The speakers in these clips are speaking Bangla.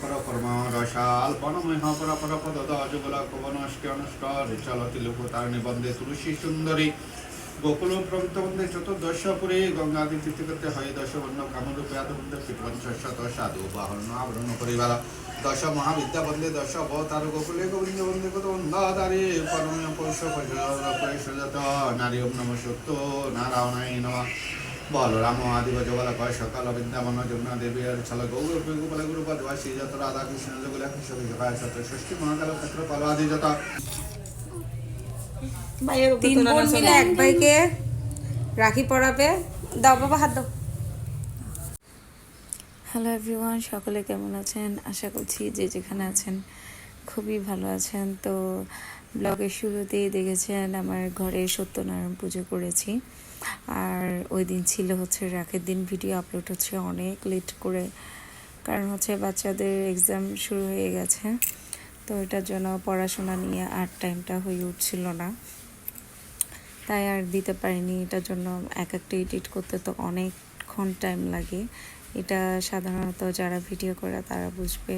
পর পরমা রসাল বনময় পর পর পদ যুগল কবনষ্টি অনুষ্কার চলতি লোক তার নিবন্ধে তুলসী সুন্দরী গোকুল প্রবৃত্ত বন্ধে চতুর্দশপুরে গঙ্গাদি তীর্থকৃতে হয় দশবর্ণ কামরূপে আদবন্ধে পঞ্চশত সাধু বাহন আবরণ পরিবার দশ মহাবিদ্যা বন্দে দশ অবতার গোকুলে গোবিন্দ বন্দে কত বন্ধাদারে পরময় পুরুষ পরিষদত নারী ওম নম সত্য নারায়ণায় নমঃ বল রাম আদিব জগল কয় সকাল বৃন্দাবন যমুনা দেবী আর ছল গৌর গোপাল গুরুপদ বাসী যত রাধা কৃষ্ণ যোগল কৃষ্ণ জগায় সত ষষ্ঠী মহাকাল ক্ষেত্রপাল আদি যত তিন বোন মিলে এক ভাইকে রাখি পরাবে। দাও বাবা, হাত দাও। হ্যালো এভরিওয়ান, সকলে কেমন আছেন? আশা করছি যে যেখানে আছেন খুবই ভালো আছেন। তো ব্লগের শুরুতেই দেখেছেন আমার ঘরে সত্যনারায়ণ পুজো করেছি। আর ওই দিন ছিল হচ্ছে রাখের দিন। ভিডিও আপলোড হচ্ছে অনেক লেট করে, কারণ হচ্ছে বাচ্চাদের এক্সাম শুরু হয়ে গেছে। তো এটার জন্য পড়াশোনা নিয়ে আর টাইমটা হয়ে উঠছিল না, তাই আর দিতে পারিনি। এটার জন্য এক একটা এডিট করতে তো অনেকক্ষণ টাইম লাগে। এটা সাধারণত যারা ভিডিও করে তারা বুঝবে।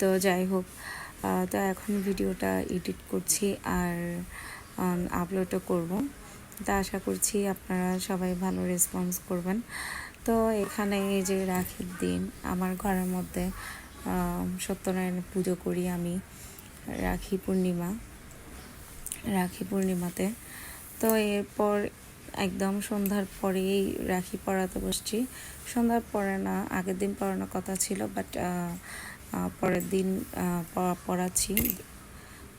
তো যাই হোক, তো এখন ভিডিওটা এডিট করছি আর আপলোডও করব। তা আশা করছি আপনারা সবাই ভালো রেসপন্স করবেন। তো এখানে এই যে রাখির দিন আমার ঘরের মধ্যে সত্যনারায়ণ পুজো করি আমি রাখি পূর্ণিমাতে। তো এরপর একদম সন্ধ্যার পরেই রাখি পরাতে বসছি। সন্ধ্যার পরে না, আগের দিন পরানোর কথা ছিল, বাট পরের দিন পরাচ্ছি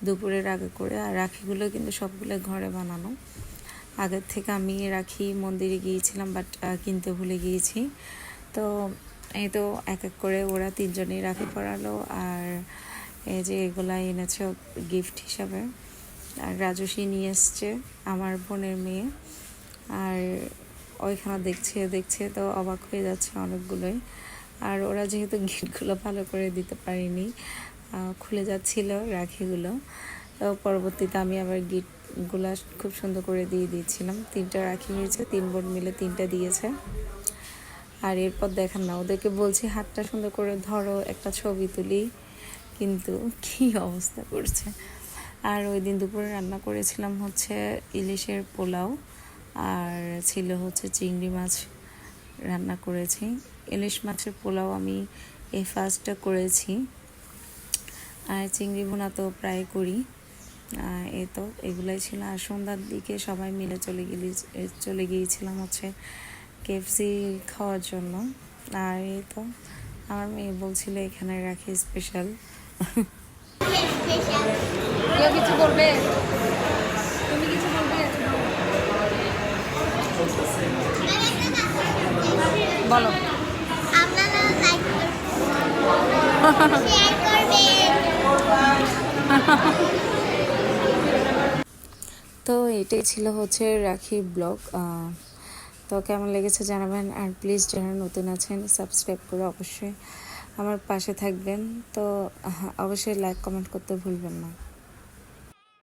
দুপুরের আগে করে। আর রাখিগুলো কিন্তু সবগুলো ঘরে বানানো। আগের থেকে আমি রাখি মন্দিরে গিয়েছিলাম, বাট কিনতে ভুলে গিয়েছি। তো এই তো এক এক করে ওরা তিনজনেই রাখি পরালো। আর এই যে এগুলা এনেছে গিফট হিসাবে। আর রাজস্বী নিয়ে এসছে, আমার বোনের মেয়ে। আর ওইখানে দেখছে তো অবাক হয়ে যাচ্ছে অনেকগুলোই। আর ওরা যেহেতু গিফটগুলো ভালো করে দিতে পারিনি, খুলে যাচ্ছিল রাখিগুলো। তো পরবর্তীতে আমি আবার গিফটগুলো খুব সুন্দর করে দিয়ে দিয়েছিলাম। 3টা রাখি হয়েছে, 3 বোন মিলে 3টা দিয়েছে। আর এরপর দেখেন না, ওদেরকে বলছি হাতটা সুন্দর করে ধরো, একটা ছবি তুলি, কিন্তু কি অবস্থা করছে। আর ওই দিন দুপুরে রান্না করেছিলাম হচ্ছে ইলিশের পোলাও, আর ছিল হচ্ছে চিংড়ি মাছ রান্না করেছি। ইলিশ মাছের পোলাও আমি এই ফার্স্টটা করেছি, আর চিংড়ি ভুনা তো প্রায় করি। এই তো এগুলাই ছিল। আর সন্ধ্যার দিকে সবাই মিলে চলে গিয়েছিলাম হচ্ছে KFC খাওয়ার জন্য। আর এই তো আমার মেয়ে বলছিল এখানে রাখি স্পেশাল। কেউ কিছু বলবে? তুমি কিছু বলবে? বলো। আপনারা লাইক করবেন, শেয়ার করবেন। তো এটাই ছিল হচ্ছে রাখির ব্লগ। তো কেমন লেগেছে জানাবেন। আর প্লিজ যারা নতুন আছেন সাবস্ক্রাইব করে অবশ্যই আমার পাশে থাকবেন। তো অবশ্যই লাইক কমেন্ট করতে ভুলবেন না।